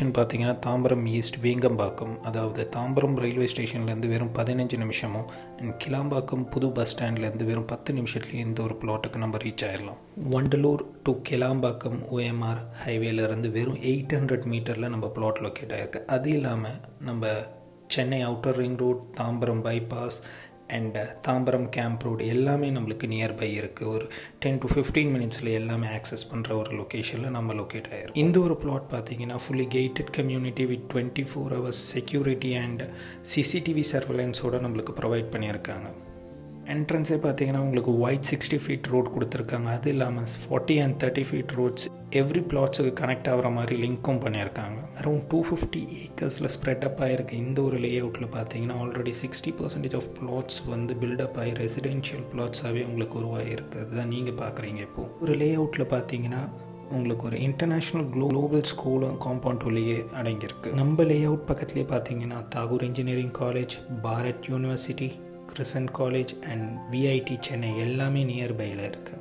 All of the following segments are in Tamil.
பார்த்தீங்கன்னா தாம்பரம் ஈஸ்ட் வேங்கம்பாக்கம், அதாவது தாம்பரம் ரயில்வே ஸ்டேஷன்லேருந்து வெறும் 15 நிமிஷமும் அண்ட் கிளாம்பாக்கம் புது பஸ் ஸ்டாண்ட்லேருந்து வெறும் 10 நிமிஷத்துலேயும் இந்த ஒரு பிளாட்டுக்கு நம்ம ரீச் ஆயிடலாம். வண்டலூர் டு கிளாம்பாக்கம் OMR ஹைவேலேருந்து வெறும் 800 மீட்டரில் நம்ம பிளாட் லொக்கேட் ஆகிருக்கு. அது இல்லாமல் நம்ம Chennai outer ring road, Tambaram bypass and Tambaram camp road எல்லாமே நம்மளுக்கு நியர்பை இருக்குது. ஒரு 10 to 15 மினிட்ஸில் எல்லாமே ஆக்சஸ் பண்ணுற ஒரு லொக்கேஷனில் நம்ம லொக்கேட் ஆகிருக்கும். இந்த ஒரு பிளாட் பார்த்தீங்கன்னா fully gated community with 24 hours security and CCTV சர்வலன்ஸோடு நம்மளுக்கு ப்ரொவைட் பண்ணியிருக்காங்க. என்ட்ரன்ஸே பார்த்தீங்கன்னா உங்களுக்கு ஒயிட் 60 feet ரோட் கொடுத்துருக்காங்க. அது இல்லாமல் 40 and 30 feet ரோட்ஸ் எவ்ரி பிளாட்ஸுக்கு கனெக்ட் ஆகிற மாதிரி லிங்க்கும் பண்ணியிருக்காங்க. அரௌண்ட் 250 ஏக்கர்ஸில் ஸ்ப்ரெட் அப் ஆகிருக்கு. இந்த ஒரு லே அவுட்டில் பார்த்தீங்கன்னா ஆல்ரெடி 60% ஆஃப் பிளாட்ஸ் பில்டப் ஆகி ரெசிடென்ஷியல் பிளாட்ஸாகவே உங்களுக்கு உருவாகிருக்கு. அதுதான் நீங்கள் பார்க்குறீங்க. இப்போது ஒரு லே அவுட்டில் பார்த்தீங்கன்னா உங்களுக்கு ஒரு இன்டர்நேஷ்னல் குளோபல் ஸ்கூலும் காம்பவுண்ட் உள்ளேயே அடங்கியிருக்கு. நம்ம லே அவுட் பக்கத்துலேயே பார்த்தீங்கன்னா Tagore engineering college, Bharath university, crescent college and VIT Chennai எல்லாமே நியர்பையில் இருக்குது.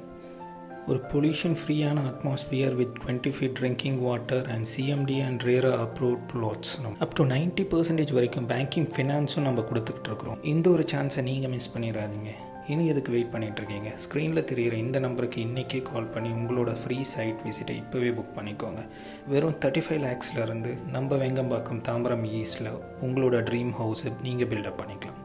ஒரு பொல்யூஷன் ஃப்ரீயான atmosphere with 20 feet drinking water and CMD and RERA approved plots. Up to 90% வரைக்கும் பேங்கிங் ஃபினான்ஸும் நம்ம கொடுத்துக்கிட்டு இருக்கிறோம். இந்த ஒரு சான்ஸை நீங்கள் மிஸ் பண்ணிடாதீங்க. இன்னும் எதுக்கு வெயிட் பண்ணிகிட்ருக்கீங்க? ஸ்க்ரீனில் தெரிகிற இந்த நம்பருக்கு இன்றைக்கே கால் பண்ணி உங்களோட ஃப்ரீ சைட் விசிட்டை இப்போவே புக் பண்ணிக்கோங்க. வெறும் 35 lakhsலேருந்து நம்ம வெங்கம்பாக்கம் தாம்பரம் ஈஸ்டில் உங்களோட ட்ரீம் ஹவுஸை நீங்கள் பில்டப் பண்ணிக்கலாம்.